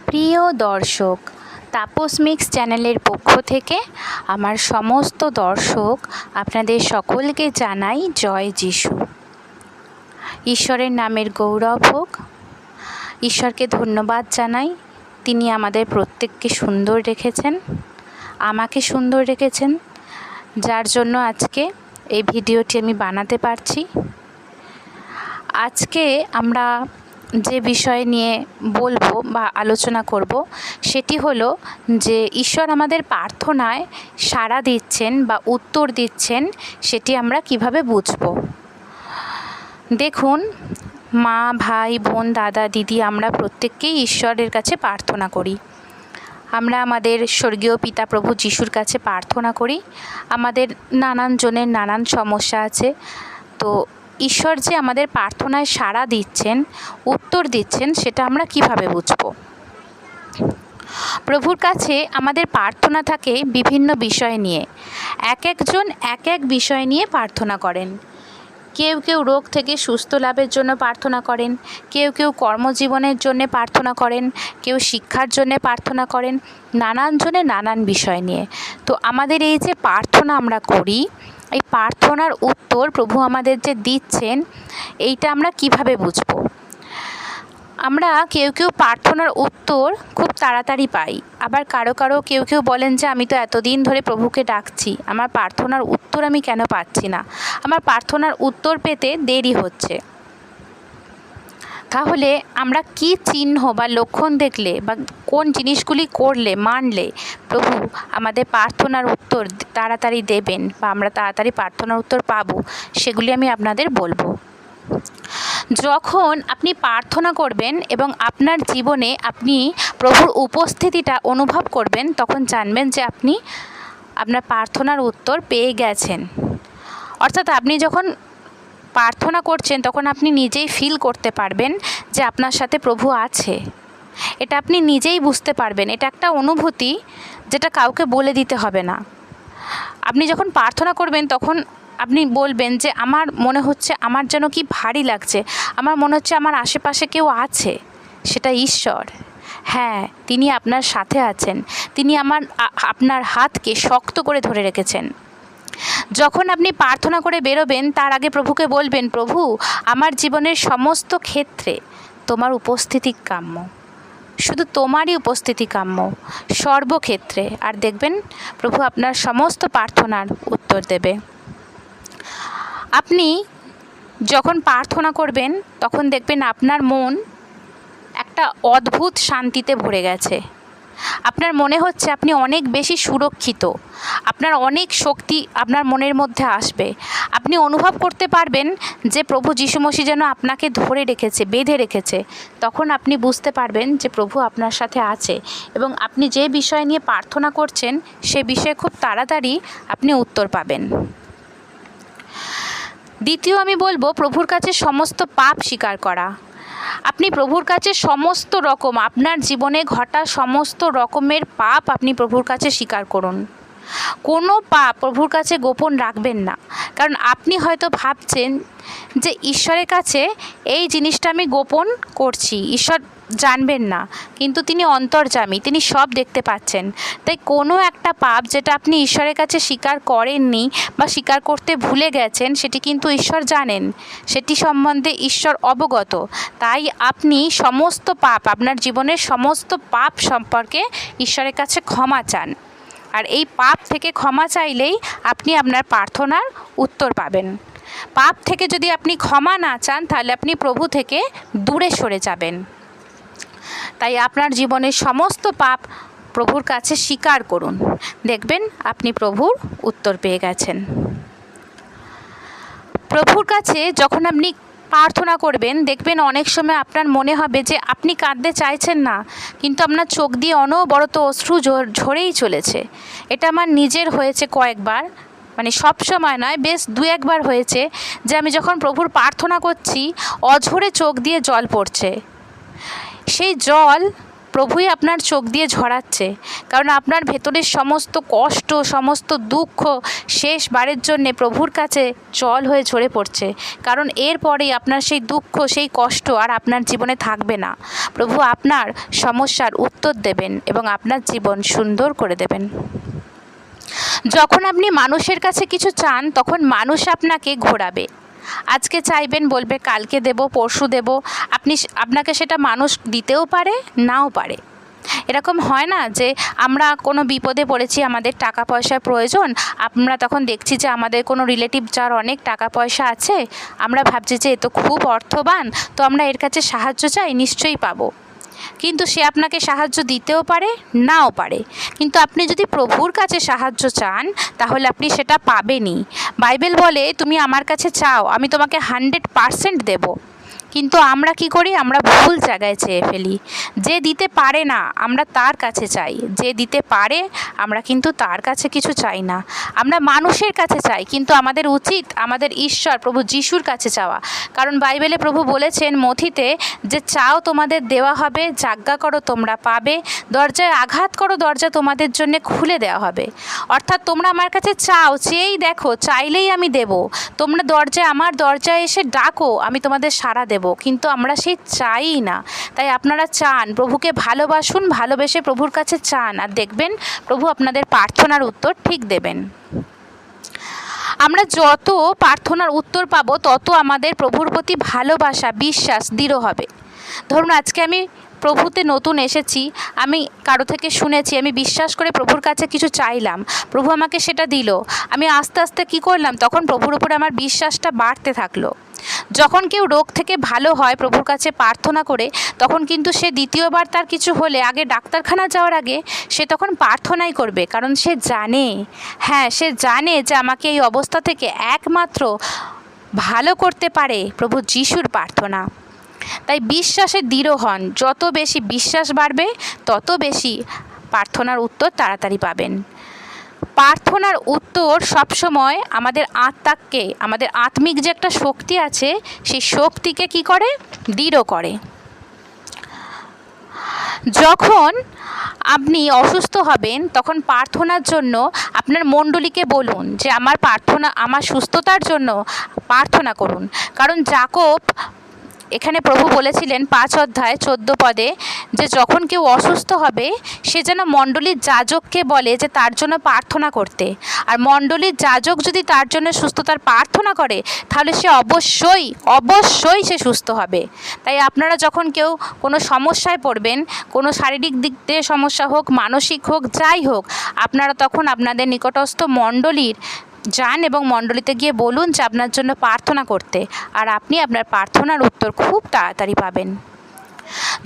প্রিয় দর্শক, তাপস মিক্স চ্যানেলের পক্ষ থেকে আমার সমস্ত দর্শক আপনাদের সকলকে জানাই জয় যিশু। ঈশ্বরের নামের গৌরব হোক। ঈশ্বরকে ধন্যবাদ জানাই, তিনি আমাদের প্রত্যেককে সুন্দর রেখেছেন, আমাকে সুন্দর রেখেছেন, যার জন্য আজকে এই ভিডিওটি আমি বানাতে পারছি। আজকে আমরা যে বিষয় নিয়ে বলবো বা আলোচনা করব সেটি হলো যে ঈশ্বর আমাদের প্রার্থনায় সাড়া দিচ্ছেন বা উত্তর দিচ্ছেন, সেটি আমরা কিভাবে বুঝব। দেখুন, মা, ভাই, বোন, দাদা, দিদি, আমরা প্রত্যেককেই ঈশ্বরের কাছে প্রার্থনা করি। আমরা আমাদের স্বর্গীয় পিতা প্রভু যিশুর কাছে প্রার্থনা করি। আমাদের নানান জনের নানান সমস্যা আছে, তো ঈশ্বর যে আমাদের প্রার্থনায় সাড়া দিচ্ছেন, উত্তর দিচ্ছেন, সেটা আমরা কিভাবে বুঝব। প্রভুর কাছে আমাদের প্রার্থনা থাকে বিভিন্ন বিষয় নিয়ে। এক একজন এক এক বিষয় নিয়ে প্রার্থনা করেন। কেউ কেউ রোগ থেকে সুস্থ লাভের জন্য প্রার্থনা করেন, কেউ কেউ কর্মজীবনের জন্য প্রার্থনা করেন, কেউ শিক্ষার জন্য প্রার্থনা করেন, নানান জনের নানান বিষয় নিয়ে। তো আমাদের এই যে প্রার্থনা আমরা করি, এই প্রার্থনার উত্তর প্রভু আমাদের যে দিচ্ছেন, এইটা আমরা কিভাবে বুঝব। আমরা কেউ কেউ প্রার্থনার উত্তর খুব তাড়াতাড়ি পাই, আবার কেউ কেউ বলেন যে আমি তো এতদিন ধরে প্রভুকে ডাকছি, আমার প্রার্থনার উত্তর আমি কেন পাচ্ছি না, আমার প্রার্থনার উত্তর পেতে দেরি হচ্ছে। তাহলে আমরা কি চিহ্ন বা লক্ষণ দেখলে বা কোন জিনিসগুলি করলে, মানলে প্রভু আমাদের প্রার্থনার উত্তর তাড়াতাড়ি দেবেন বা আমরা তাড়াতাড়ি প্রার্থনার উত্তর পাবো, সেগুলি আমি আপনাদের বলবো। যখন আপনি প্রার্থনা করবেন এবং আপনার জীবনে আপনি প্রভুর উপস্থিতিটা অনুভব করবেন, তখন জানবেন যে আপনি আপনার প্রার্থনার উত্তর পেয়ে গেছেন। অর্থাৎ আপনি যখন প্রার্থনা করছেন তখন আপনি নিজেই ফিল করতে পারবেন যে আপনার সাথে প্রভু আছে। এটা আপনি নিজেই বুঝতে পারবেন। এটা একটা অনুভূতি যেটা কাউকে বলে দিতে হবে না। আপনি যখন প্রার্থনা করবেন তখন আপনি বলবেন যে আমার মনে হচ্ছে, আমার যেন কি ভারী লাগছে, আমার মনে হচ্ছে আমার আশেপাশে কেউ আছে, সেটা ঈশ্বর। হ্যাঁ, তিনি আপনার সাথে আছেন, তিনি আপনার হাতকে শক্ত করে ধরে রেখেছেন। যখন আপনি প্রার্থনা করে বেরোবেন তার আগে প্রভুকে বলবেন, প্রভু আমার জীবনের সমস্ত ক্ষেত্রে তোমার উপস্থিতি কাম্য, শুধু তোমারই উপস্থিতি কাম্য সর্বক্ষেত্রে। আর দেখবেন প্রভু আপনার সমস্ত প্রার্থনার উত্তর দেবে। আপনি যখন প্রার্থনা করবেন তখন দেখবেন আপনার মন একটা অদ্ভুত শান্তিতে ভরে গেছে। আপনার মনে হচ্ছে আপনি অনেক বেশি সুরক্ষিত, আপনার অনেক শক্তি আপনার মনের মধ্যে আসবে। আপনি অনুভব করতে পারবেন যে প্রভু যিশু মসিহ যেন আপনাকে ধরে রেখেছে, বেঁধে রেখেছে। তখন আপনি বুঝতে পারবেন যে প্রভু আপনার সাথে আছে এবং আপনি যে বিষয় নিয়ে প্রার্থনা করছেন সে বিষয়ে খুব তাড়াতাড়ি আপনি উত্তর পাবেন। দ্বিতীয় আমি বলবো, প্রভুর কাছে সমস্ত পাপ স্বীকার করা। আপনি প্রভুর কাছে সমস্ত রকম আপনার জীবনে ঘটা সমস্ত রকমের পাপ আপনি প্রভুর কাছে স্বীকার করুন। কোনো পাপ প্রভুর কাছে গোপন রাখবেন না। কারণ আপনি হয়তো ভাবছেন যে ঈশ্বরের কাছে এই জিনিসটা আমি গোপন করছি, ঈশ্বর জানবেন না, কিন্তু তিনি অন্তর্যামী, তিনি সব দেখতে পাচ্ছেন। তাই কোনো একটা পাপ যেটা আপনি ঈশ্বরের কাছে স্বীকার করেননি বা স্বীকার করতে ভুলে গেছেন, সেটি কিন্তু ঈশ্বর জানেন, সেটি সম্বন্ধে ঈশ্বর অবগত। তাই আপনি সমস্ত পাপ, আপনার জীবনের সমস্ত পাপ সম্পর্কে ঈশ্বরের কাছে ক্ষমা চান। আর এই পাপ থেকে ক্ষমা চাইলেই আপনি আপনার প্রার্থনার উত্তর পাবেন। পাপ থেকে যদি আপনি ক্ষমা না চান তাহলে আপনি প্রভু থেকে দূরে সরে যাবেন। তাই আপনার জীবনের সমস্ত পাপ প্রভুর কাছে স্বীকার করুন, দেখবেন আপনি প্রভুর উত্তর পেয়ে গেছেন। প্রভুর কাছে যখন আপনি প্রার্থনা করবেন দেখবেন অনেক সময় আপনার মনে হবে যে আপনি কাঁদতে চাইছেন না, কিন্তু আপনার চোখ দিয়ে অনবরত অশ্রু ঝরেই চলেছে। এটা আমার নিজের হয়েছে কয়েকবার, মানে সব সময় নয়, বেশ 2-1 বার হয়েছে যে আমি যখন প্রভুর প্রার্থনা করছি অঝরে চোখ দিয়ে জল পড়ছে। সেই জল প্রভুই আপনার চোখ দিয়ে ঝরাচ্ছে, কারণ আপনার ভেতরের সমস্ত কষ্ট, সমস্ত দুঃখ শেষবারের জন্যে প্রভুর কাছে জল হয়ে ঝরে পড়ছে। কারণ এরপরেই আপনার সেই দুঃখ, সেই কষ্ট আর আপনার জীবনে থাকবে না। প্রভু আপনার সমস্যার উত্তর দেবেন এবং আপনার জীবন সুন্দর করে দেবেন। যখন আপনি মানুষের কাছে কিছু চান, তখন মানুষ আপনাকে ঘোরাবে। আজকে চাইবেন, বলবে কালকে দেব, পরশু দেব। আপনাকে সেটা মানুষ দিতেও পারে, নাও পারে। এরকম হয় না যে আমরা কোনো বিপদে পড়েছি, আমাদের টাকা পয়সার প্রয়োজন, আমরা তখন দেখছি যে আমাদের কোনো রিলেটিভ যার অনেক টাকা পয়সা আছে, আমরা ভাবছি যে এ তো খুব অর্থবান, তো আমরা এর কাছে সাহায্য চাই, নিশ্চয়ই পাবো। কিন্তু সে আপনাকে সাহায্য দিতেও পারে, নাও পারে। কিন্তু আপনি যদি প্রভুর কাছে সাহায্য চান, তাহলে আপনি সেটা পাবেনই। বাইবেল বলে, তুমি আমার কাছে চাও, আমি তোমাকে 100% দেব। কিন্তু আমরা কি করি? আমরা ভুল জায়গায় চেয়ে ফেলি। যে দিতে পারে না, আমরা তার কাছে চাই। যে দিতে পারে, আমরা কিন্তু তার কাছে কিছু চাই না। আমরা মানুষের কাছে চাই, কিন্তু আমাদের উচিত আমাদের ঈশ্বর প্রভু যিশুর কাছে চাওয়া। কারণ বাইবেলে প্রভু বলেছেন মথিতে যে, চাও তোমাদের দেওয়া হবে, যাজ্ঞা করো তোমরা পাবে, দরজায় আঘাত করো, দরজা তোমাদের জন্য খুলে দেওয়া হবে। অর্থাৎ তোমরা আমার কাছে চাও, চেয়েই দেখো, চাইলেই আমি দেব। তোমরা আমার দরজায় এসে ডাকো, আমি তোমাদের সাড়া দেব। কিন্তু আমরা সেই চাই না। তাই আপনারা চান, প্রভুকে ভালোবাসুন, ভালোবেসে প্রভুর কাছে চান, আর দেখবেন প্রভু আপনাদের প্রার্থনার উত্তর ঠিক দেবেন। আমরা যত প্রার্থনার উত্তর পাবো, তত আমাদের প্রভুর প্রতি ভালোবাসা, বিশ্বাস দৃঢ় হবে। ধরুন আজকে আমি প্রভুতে নতুন এসেছি, আমি কারো থেকে শুনেছি, আমি বিশ্বাস করে প্রভুর কাছে কিছু চাইলাম, প্রভু আমাকে সেটা দিল। আমি আস্তে আস্তে কী করলাম, তখন প্রভুর উপরে আমার বিশ্বাসটা বাড়তে থাকলো। যখন কেউ রোগ থেকে ভালো হয় প্রভুর কাছে প্রার্থনা করে, তখন কিন্তু সে দ্বিতীয়বার তার কিছু হলে আগে ডাক্তারখানা যাওয়ার আগে সে তখন প্রার্থনাই করবে। কারণ সে জানে, সে জানে যে আমাকে এই অবস্থা থেকে একমাত্র ভালো করতে পারে প্রভু যিশুর প্রার্থনা। তাই বিশ্বাসে দৃঢ় হন। যত বেশি বিশ্বাস বাড়বে, তত বেশি প্রার্থনার উত্তর তাড়াতাড়ি পাবেন। প্রার্থনার উত্তর সবসময় আমাদের আত্মাকে, আমাদের আত্মিক যে একটা শক্তি আছে, সেই শক্তিকে কি করে? দৃঢ় করে। যখন আপনি অসুস্থ হবেন, তখন প্রার্থনার জন্য আপনার মণ্ডলীকে বলুন যে আমার সুস্থতার জন্য প্রার্থনা করুন। কারণ যাকব এখানে প্রভু বলেছিলেন 5 অধ্যায় 14 পদে যে যখন কেউ অসুস্থ হবে, সে যেন মণ্ডলীর যাজককে বলে যে তার জন্য প্রার্থনা করতে। আর মণ্ডলীর যাজক যদি তার জন্য সুস্থতার প্রার্থনা করে, তাহলে সে অবশ্যই সে সুস্থ হবে। তাই আপনারা যখন কেউ কোনো সমস্যায় পড়বেন, কোনো শারীরিক দিক দিয়ে সমস্যা হোক, মানসিক হোক, যাই হোক, আপনারা তখন আপনাদের নিকটস্থ মণ্ডলীর যান এবং মণ্ডলীতে গিয়ে বলুন যে আপনার জন্য প্রার্থনা করতে, আর আপনি আপনার প্রার্থনার উত্তর খুব তাড়াতাড়ি পাবেন।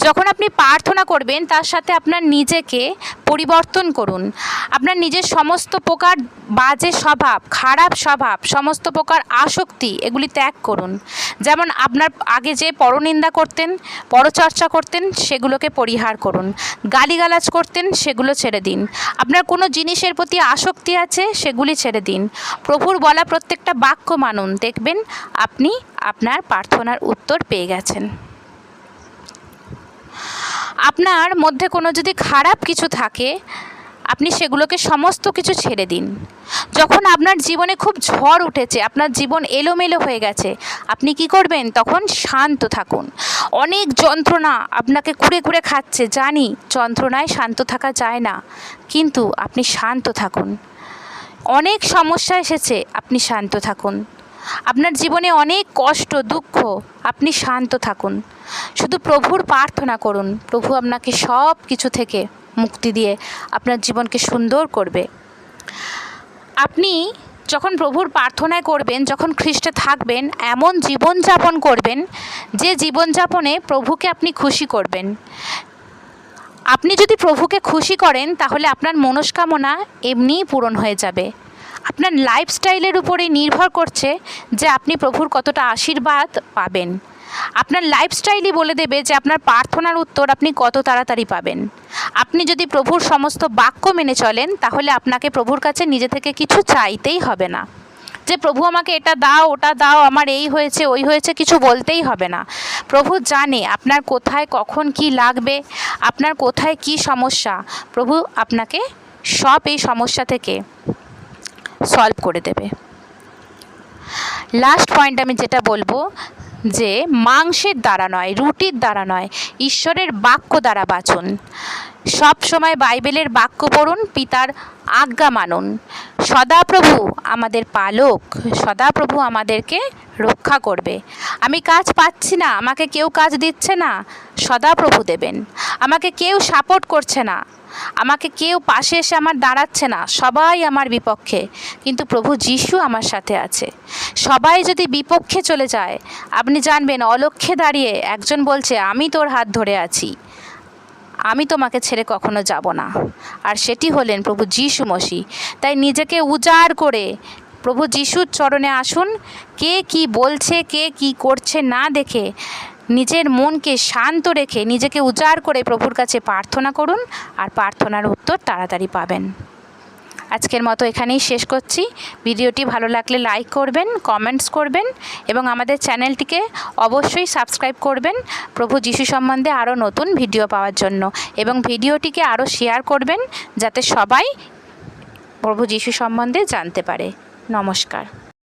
যখন আপনি প্রার্থনা করবেন, তার সাথে আপনার নিজেকে পরিবর্তন করুন। আপনার নিজের সমস্ত প্রকার বাজে স্বভাব, খারাপ স্বভাব, সমস্ত প্রকার আসক্তি, এগুলি ত্যাগ করুন। যেমন আপনার আগে যে পরনিন্দা করতেন, পরচর্চা করতেন, সেগুলোকে পরিহার করুন। গালিগালাজ করতেন, সেগুলো ছেড়ে দিন। আপনার কোনো জিনিসের প্রতি আসক্তি আছে, সেগুলি ছেড়ে দিন। প্রভুর বলা প্রত্যেকটা বাক্য মানুন, দেখবেন আপনি আপনার প্রার্থনার উত্তর পেয়ে গেছেন। আপনার মধ্যে কোনো যদি খারাপ কিছু থাকে, আপনি সেগুলোকে সমস্ত কিছু ছেড়ে দিন। যখন আপনার জীবনে খুব ঝড় উঠেছে, আপনার জীবন এলোমেলো হয়ে গেছে, আপনি কি করবেন? তখন শান্ত থাকুন। অনেক যন্ত্রণা আপনাকে কুড়ে কুড়ে খাচ্ছে, জানি যন্ত্রণায় শান্ত থাকা যায় না, কিন্তু আপনি শান্ত থাকুন। অনেক সমস্যা এসেছে, আপনি শান্ত থাকুন। আপনার জীবনে অনেক কষ্ট, দুঃখ, আপনি শান্ত থাকুন। শুধু প্রভুর প্রার্থনা করুন, প্রভু আপনাকে সব কিছু থেকে মুক্তি দিয়ে আপনার জীবনকে সুন্দর করবে। আপনি যখন প্রভুর প্রার্থনায় করবেন, যখন খ্রিস্টে থাকবেন, এমন জীবনযাপন করবেন যে জীবনযাপনে প্রভুকে আপনি খুশি করবেন। আপনি যদি প্রভুকে খুশি করেন, তাহলে আপনার মনস্কামনা এমনিই পূরণ হয়ে যাবে। আপনার লাইফস্টাইলের উপরেই নির্ভর করছে যে আপনি প্রভুর কতটা আশীর্বাদ পাবেন। আপনার লাইফস্টাইলই বলে দেবে যে আপনার প্রার্থনার উত্তর আপনি কত তাড়াতাড়ি পাবেন। আপনি যদি প্রভুর সমস্ত বাক্য মেনে চলেন, তাহলে আপনাকে প্রভুর কাছে নিজে থেকে কিছু চাইতেই হবে না। যে প্রভু আমাকে এটা দাও, ওটা দাও, আমার এই হয়েছে ওই হয়েছে, কিছু বলতেই হবে না। প্রভু জানে আপনার কোথায় কখন কি লাগবে, আপনার কোথায় কি সমস্যা। প্রভু আপনাকে সব এই সমস্যা থেকে সলভ করে দেবে। লাস্ট পয়েন্ট আমি যেটা বলবো, যে মাংসের দ্বারা নয়, রুটির দ্বারা নয়, ঈশ্বরের বাক্য দ্বারা বাঁচুন। সব সময় বাইবেলের বাক্য পড়ুন, পিতার আজ্ঞা মানুন। সদাপ্রভু আমাদের পালক, সদাপ্রভু আমাদেরকে রক্ষা করবে। আমি কাজ পাচ্ছি না, আমাকে কেউ কাজ দিচ্ছে না, সদাপ্রভু দেবেন। আমাকে কেউ সাপোর্ট করছে না, আমাকে কেউ পাশে এসে আমার দাঁড়াচ্ছে না, সবাই আমার বিপক্ষে, কিন্তু প্রভু যিশু আমার সাথে আছে। সবাই যদি বিপক্ষে চলে যায়, আপনি জানবেন অলক্ষ্যে দাঁড়িয়ে একজন বলছে, আমি তোর হাত ধরে আছি, আমি তোমাকে ছেড়ে কখনো যাব না। আর সেটি হলেন প্রভু যিশু মসিহ। তাই নিজেকে উজাড় করে প্রভু যিশুর চরণে আসুন। কে কি বলছে, কে কি করছে না দেখে, নিজের মনকে শান্ত রেখে নিজেকে উজাড় করে প্রভুর কাছে প্রার্থনা করুন, আর প্রার্থনার উত্তর তাড়াতাড়ি পাবেন। আজকের মতো এখানেই শেষ করছি। ভিডিওটি ভালো লাগলে লাইক করবেন, কমেন্টস করবেন এবং আমাদের চ্যানেলটিকে অবশ্যই সাবস্ক্রাইব করবেন প্রভু যিশু সম্বন্ধে আরও নতুন ভিডিও পাওয়ার জন্য, এবং ভিডিওটিকে আরও শেয়ার করবেন যাতে সবাই প্রভু যিশু সম্বন্ধে জানতে পারে। নমস্কার।